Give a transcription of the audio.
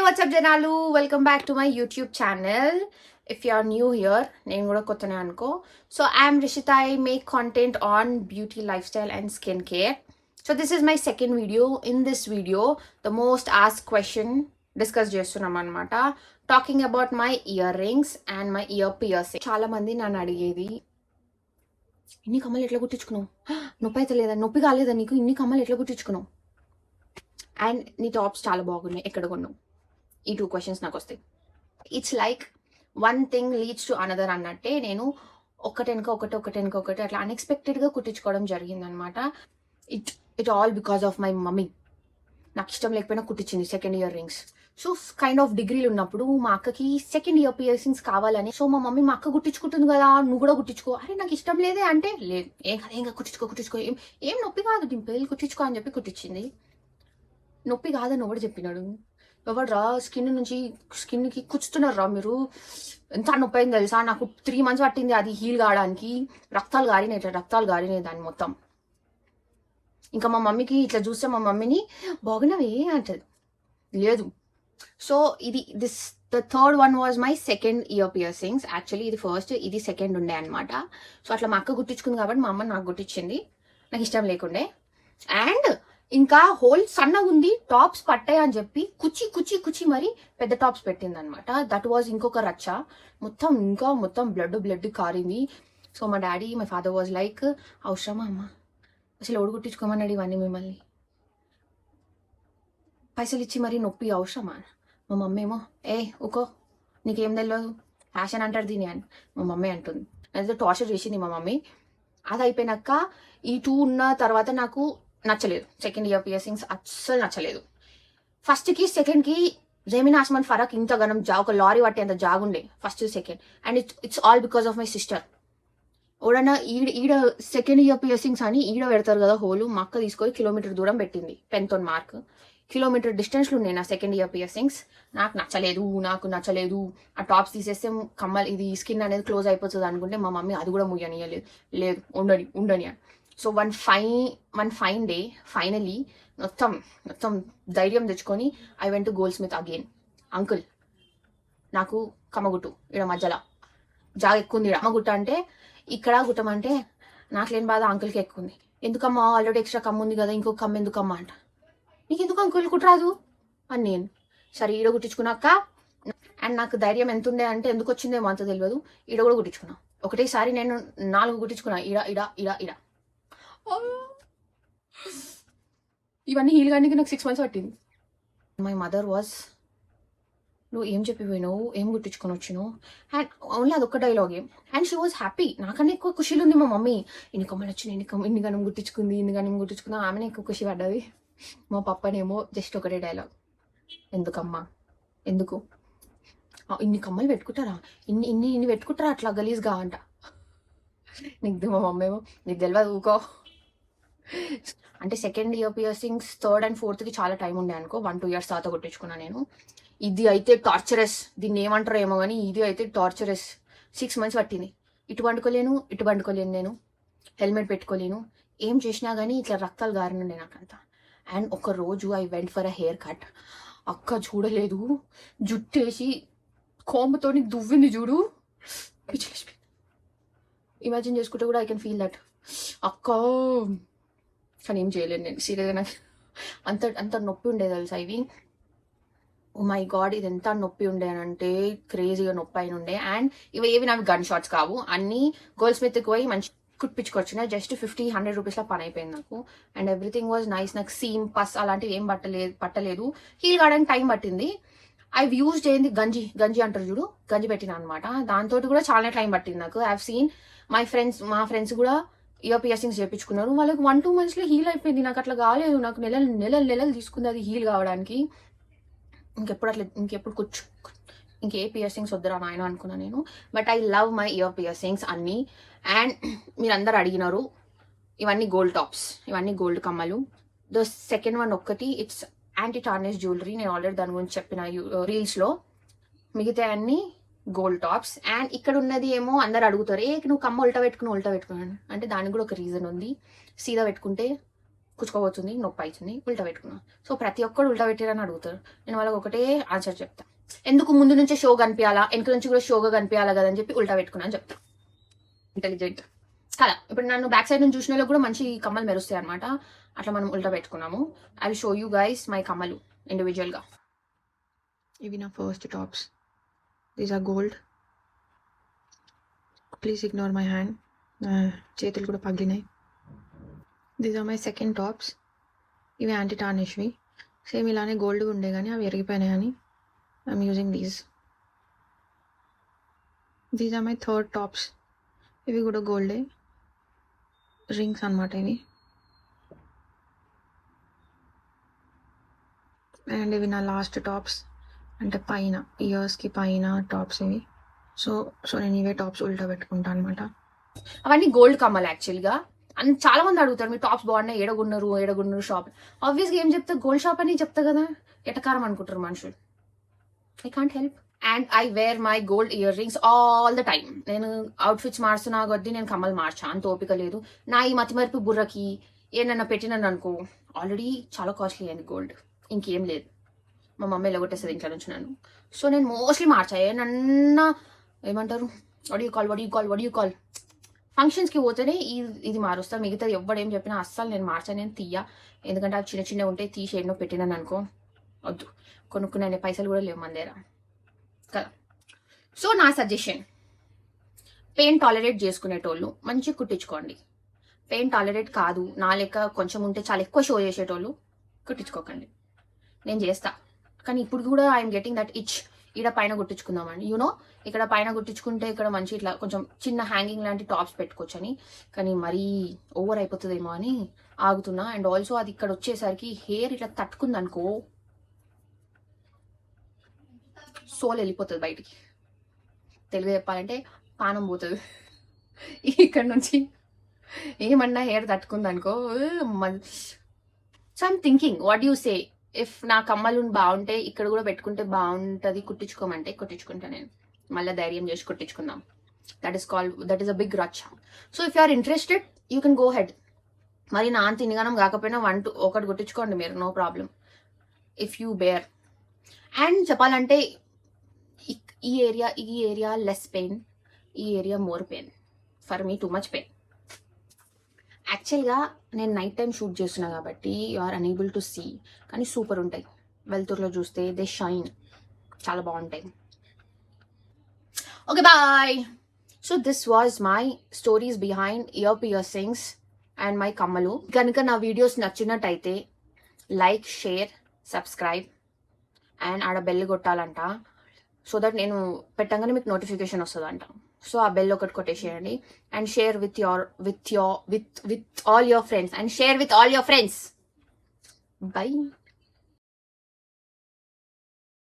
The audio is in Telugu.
what's up జనాలు, welcome back to my YouTube channel. If you are new here, నేను కూడా కొత్తనే అనుకో. So I'm Rishitha. I make content on beauty, lifestyle and skin care. So this is my second video. In this video the most ask question discuss చేస్తున్నాం అనమాట. Talking about my earrings and my ear piercing. చాలా మంది నన్ను అడిగేది, ఇన్ని కమ్మలు ఎట్లా కుట్టించుకున్నావు, నొప్పి అయితే లేదా, నొప్పి కాలేదా నీకు, ఇన్ని కమ్మలు ఎట్లా కుట్టించుకున్నావు, అండ్ నీ టాప్స్ చాలా బాగున్నాయి, ఎక్కడ కొన్నావు? ఈ 2 క్వశ్చన్స్ నాకు వస్తాయి. It's like one thing leads to another అన్నట్టే నేను ఒకటి అట్లా అన్ఎక్స్పెక్టెడ్గా కుట్టించుకోవడం జరిగిందనమాట. It all because of my mummy. నాకు ఇష్టం లేకపోయినా కుట్టించింది second year rings. So kind of డిగ్రీలు ఉన్నప్పుడు మా అక్కకి సెకండ్ ఇయర్ పియర్సింగ్స్ కావాలని, సో మా మమ్మీ మా అక్క కుట్టించుకుంటుంది కదా, నువ్వు కూడా కుట్టించుకో. అరే నాకు ఇష్టం లేదే అంటే, లేదు ఏం కుట్టించుకో ఏం నొప్పి కాదు డింపుల్, కుట్టించుకో అని చెప్పి కుట్టించింది. నొప్పి కాదని ఎవడు చెప్పినాడు? ఎవడు రా, స్కిన్కి కుచ్చుతున్నారు రా మీరు, ఎంత నొప్పి అయింది తెలుసా? నాకు 3 months పట్టింది అది హీల్ కావడానికి. రక్తాలు గారినాయి దాన్ని మొత్తం. ఇంకా మా మమ్మీకి ఇట్లా చూస్తే మా మమ్మీని బాగున్నవే అంటది, లేదు. So the third one was my second year piercings. Actually ఇది ఫస్ట్, ఇది సెకండ్ ఉండే అనమాట. సో అట్లా మా అక్క గుట్టించుకుంది కాబట్టి మా అమ్మ నాకు గుట్టించింది, నాకు ఇష్టం లేకుండే. అండ్ ఇంకా హోల్ సన్నగా ఉంది, టాప్స్ పట్టాయి అని చెప్పి కుచ్చి మరి పెద్ద టాప్స్ పెట్టింది అనమాట. దట్ వాజ్ ఇంకొక రచ్చ. మొత్తం బ్లడ్ కారింది. సో మా ఫాదర్ వాజ్ లైక్, అవసరమా అమ్మ, అసలు ఎవడు కుట్టించుకోమన్నాడు ఇవన్నీ మిమ్మల్ని, పైసలు ఇచ్చి మరి నొప్పి అవసరమా? మా మమ్మీ ఏమో, ఊకో నీకేం తెలియదు, ఫ్యాషన్ అంటారు దీని అని మా మమ్మీ అంటుంది. అదే టార్చర్ చేసింది మా మమ్మీ. అది అయిపోయినాక ఈ 2 ఉన్న తర్వాత నాకు నచ్చలేదు. సెకండ్ ఇయర్ పియర్సింగ్స్ అస్సలు నచ్చలేదు. ఫస్ట్కి సెకండ్కి జమీన్ ఆస్మాన్ ఫరక్. ఇంత గనం ఒక లారీ పట్టి అంత జాగుండే first second. And it's all because of my sister. ఎవడన్నా ఈడ సెకండ్ ఇయర్ పియర్సింగ్స్ అని ఈడ పెడతారు కదా హోలు, మా అక్క తీసుకొని కిలోమీటర్ దూరం పెట్టింది, పెన్తో మార్క్. కిలోమీటర్ డిస్టెన్స్లో ఉన్నాయి నా సెకండ్ ఇయర్ పియర్సింగ్స్. నాకు నచ్చలేదు. ఆ టాప్స్ తీసేస్తే ఇది స్కిన్ అనేది క్లోజ్ అయిపోతుంది అనుకుంటే మా మమ్మీ అది కూడా ముయ్యనియలేదు. లేదు ఉండని అని. So one fine day finally మొత్తం ధైర్యం తెచ్చుకొని I went to gold Smith again. Uncle నాకు కమ్మగుట్టు, ఇక్కడ మధ్యలో జాగ ఎక్కువ ఉంది. కమ్మగుట్ట అంటే ఇక్కడ గుట్టమంటే నాకు లేని బాధ అంకుల్కి ఎక్కువ ఉంది. ఎందుకమ్మా, ఆల్రెడీ ఎక్స్ట్రా కమ్మ ఉంది కదా, ఇంకొక కమ్మ ఎందుకమ్మా అంట. నీకు ఎందుకు అంకుల్ కుట్టరాదు అని నేను. సరే ఈడ కుట్టించుకున్నాక, అండ్ నాకు ధైర్యం ఎంత ఉండే అంటే ఎందుకు వచ్చిందేమో అంత తెలియదు, ఈడ కూడా కుట్టించుకున్నా. ఒకటేసారి నేను 4 కుట్టించుకున్నా, ఇడ. ఇవన్నీ హీల్ కానీ నాకు 6 months పట్టింది. మై మదర్ వాజ్, నువ్వు ఏం చెప్పిపోయినావు, ఏం కుట్టించుకొని వచ్చినావు, అండ్ ఓన్లీ అదొక్క dialogue. And she was happy. నాకన్నా ఎక్కువ ఖుషీలు ఉంది మా మమ్మీ. ఇన్ని కమ్మలు వచ్చినాయి, ఇన్ని గనం గుట్టించుకుంది, ఆమెనే ఎక్కువ ఖుషి పడ్డది. మా పప్పనేమో జస్ట్ ఒకటే డైలాగ్, ఎందుకమ్మా, ఎందుకు ఇన్ని కమ్మలు పెట్టుకుంటారా, ఇన్ని పెట్టుకుంటారా అట్లా గలీజ్గా అంట. మా మమ్మీ ఏమో, నీకు తెలియదు ఊకో. అంటే second year piercings 3rd and 4th చాలా టైం ఉండే అనుకో. 1-2 years తర్వాత కొట్టించుకున్నా నేను. ఇది అయితే టార్చరస్, దీన్ని ఏమంటారో ఏమో కానీ ఇది అయితే టార్చరస్. 6 months పట్టింది. ఇటు పండుకోలేను నేను, హెల్మెట్ పెట్టుకోలేను, ఏం చేసినా కానీ ఇట్లా రక్తాలు గారినుండే నాకంతా. అండ్ ఒక రోజు I went for a hair cut. అక్క చూడలేదు, జుట్టేసి కోంబతోని దువ్వింది చూడు, పిచ్చిలేసిపోయింది. ఇమాజిన్ చేసుకుంటే కూడా ఐ కెన్ ఫీల్ దట్. అక్క కానీ ఏం చేయలేను నేను, సీరియస్గా. నాకు అంత నొప్పి ఉండేది తెలుసా ఇవి. ఓ మై గాడ్, ఇది ఎంత నొప్పి ఉండే అని అంటే క్రేజీగా నొప్పి అయిన ఉండే. అండ్ ఇవి నాకు గన్ షాట్స్ కావు, అన్ని గోల్డ్ స్మిత్కి పోయి మంచి కుట్టించుకొచ్చిన. జస్ట్ 50-100 రూపీస్లో పని అయిపోయింది నాకు. And everything was nice. నాకు సీమ్ పస్ అలాంటివి ఏం పట్టలేదు. హీల్ కావడానికి టైం పట్టింది. ఐ యూజ్ చేయింది గంజి అంటారు చూడు, గంజి పెట్టిన అనమాట. దాంతో కూడా చాలా టైం పట్టింది నాకు. ఐ హావ్ సీన్ మా ఫ్రెండ్స్ కూడా ఇయర్ పియర్సింగ్స్ చేయించుకున్నారు, వాళ్ళకి 1-2 monthsలో హీల్ అయిపోయింది. నాకు అట్లా కాలేదు. నాకు నెలలు తీసుకుంది అది హీల్ కావడానికి. ఇంకే పియర్సింగ్స్ వద్దురా నాయన అనుకున్నా నేను. But I love my year piercings అన్నీ. అండ్ మీరు అందరు అడిగినారు, ఇవన్నీ గోల్డ్ టాప్స్, ఇవన్నీ గోల్డ్ కమ్మలు. ద సెకండ్ వన్ ఒక్కటి ఇట్స్ యాంటీ టార్నిష్ జ్యువెలరీ. నేను ఆల్రెడీ దాని గురించి చెప్పిన రీల్స్లో. మిగతా అన్ని గోల్డ్ టాప్స్. అండ్ ఇక్కడ ఉన్నది ఏమో అందరు అడుగుతారు, నువ్వు కమ్మ ఉల్టా పెట్టుకున్నాను అంటే దానికి కూడా ఒక రీజన్ ఉంది. సీదా పెట్టుకుంటే కుచ్చుకోబోతుంది, నొప్పి అవుతుంది, ఉల్టా పెట్టుకున్నా. సో ప్రతి ఒక్కరు ఉల్టా పెట్టారని అడుగుతారు. నేను వాళ్ళకి ఒకటే ఆన్సర్ చెప్తా, ఎందుకు ముందు నుంచే షో కనిపించాలా, వెనక నుంచి కూడా షోగా కనిపించాలా కదా అని చెప్పి ఉల్టా పెట్టుకున్నా అని చెప్తా. ఇంటెలిజెంట్ కదా. ఇప్పుడు నన్ను బ్యాక్ సైడ్ నుంచి చూసిన వాళ్ళకి కూడా మంచి కమ్మలు మెరుస్తాయి అనమాట. అట్లా మనం ఉల్టా పెట్టుకున్నాము. I will show you guys my కమ్మలు ఇండివిజువల్గా. ఇవి నా first tops. These are gold. Please ignore my hand. చేతులు కూడా పగిలినాయి. These are my second tops. ఇవి యాంటీ టార్నిష్వి. సేమ్ ఇలానే గోల్డ్ ఉండే కానీ అవి ఎరిగిపోయినాయి అని I'm using these are my third tops. ఇవి కూడా గోల్డే, రింగ్స్ అనమాట ఇవి. అండ్ ఇవి నా లాస్ట్ టాప్స్, అంటే పైన ఇయర్స్కి పైన టాప్స్ ఇవి. సో నేను ఇవే టాప్స్ ఉల్టా పెట్టుకుంటాను అనమాట. అవన్నీ గోల్డ్ కమ్మలు యాక్చువల్గా. అండ్ చాలా మంది అడుగుతారు, మీ టాప్స్ బాగున్నాయి, ఏడగున్నారు షాప్. ఆబ్వియస్గా ఏం చెప్తా, గోల్డ్ షాప్ అని చెప్తా కదా, ఎటకారం అనుకుంటారు మనుషులు. I can't help. And I where my gold ear rings all the time. నేను అవుట్ఫిట్స్ మార్చున్నా కొద్దీ నేను కమ్మలు మార్చా, అంత ఓపిక లేదు. నా ఈ మతిమరుపు బుర్రకి ఏనన్నా పెట్టినాను అనుకో, ఆల్రెడీ చాలా కాస్ట్లీ అయింది గోల్డ్, ఇంకేం లేదు. మా మమ్మీ ఎలాగొట్టేస్తుంది ఇంట్లో నుంచి నన్ను. సో నేను మోస్ట్లీ మార్చా. ఏమన్నా ఏమంటారు, వడ్ యూ కాల్ ఫంక్షన్స్కి పోతేనే ఇది మారుస్తా. మిగతాది ఎవ్వడేం చెప్పినా అస్సలు నేను మార్చా, నేను తీయ. ఎందుకంటే అవి చిన్న ఉంటే తీసి ఎన్నో పెట్టినాను అనుకో, వద్దు. కొనుక్కునే పైసలు కూడా లేవు మన దగ్గర కదా. సో నా సజెషన్, పెయిన్ టాలరేట్ చేసుకునేటోళ్ళు మంచిగా కుట్టించుకోండి. పెయిన్ టాలరేట్ కాదు, నా లెక్క కొంచెం ఉంటే చాలా ఎక్కువ షో చేసేటోళ్ళు కుట్టించుకోకండి. నేను చేస్తా, కానీ ఇప్పుడు కూడా ఐఎమ్ గెటింగ్ దట్ ఇచ్. ఇక్కడ పైన కుట్టించుకుందామండి, యూనో ఇక్కడ పైన కుట్టించుకుంటే ఇక్కడ మంచి ఇట్లా కొంచెం చిన్న హ్యాంగింగ్ లాంటి టాప్స్ పెట్టుకోవచ్చని. కానీ మరీ ఓవర్ అయిపోతుందేమో అని ఆగుతున్నా. అండ్ ఆల్సో అది ఇక్కడ వచ్చేసరికి హెయిర్ ఇట్లా తట్టుకుందనుకో, సోల్ వెళ్ళిపోతుంది బయటికి. తెలుగు చెప్పాలంటే పానం పోతుంది. ఇక్కడ నుంచి ఏమన్నా హెయిర్ తట్టుకుందనుకో. So I'm thinking, what you say, if నా కమ్మలు బాగుంటే ఇక్కడ కూడా పెట్టుకుంటే బాగుంటుంది, కుట్టించుకోమంటే కుట్టించుకుంటా. నేను మళ్ళీ ధైర్యం చేసి కుట్టించుకుందాం. That is a big rush. So if you are interested you can go head. మరి నా తినగానం కాకపోయినా ఒకటి కుట్టించుకోండి మీరు, no problem, if you bear. And చెప్పాలంటే ఈ ఏరియా లెస్ పెయిన్, ఈ area more pain. For me too much pain. యాక్చువల్గా నేను నైట్ టైం షూట్ చేస్తున్నా కాబట్టి you are unable to see, కానీ సూపర్ ఉంటాయి. వెళ్తుర్లో చూస్తే దే షైన్, చాలా బాగుంటాయి. Okay bye. So this was my stories behind ear piercings and my కమ్మలు. కనుక నా వీడియోస్ నచ్చినట్టయితే లైక్, షేర్, సబ్స్క్రైబ్ అండ్ ఆడ బెల్ కొట్టాలంట. సో దట్ నేను పెట్టంగానే మీకు నోటిఫికేషన్ వస్తుందంట. సో ఆ బెల్ ఒకటి కొట్టేసేయండి. And share with all your friends. By.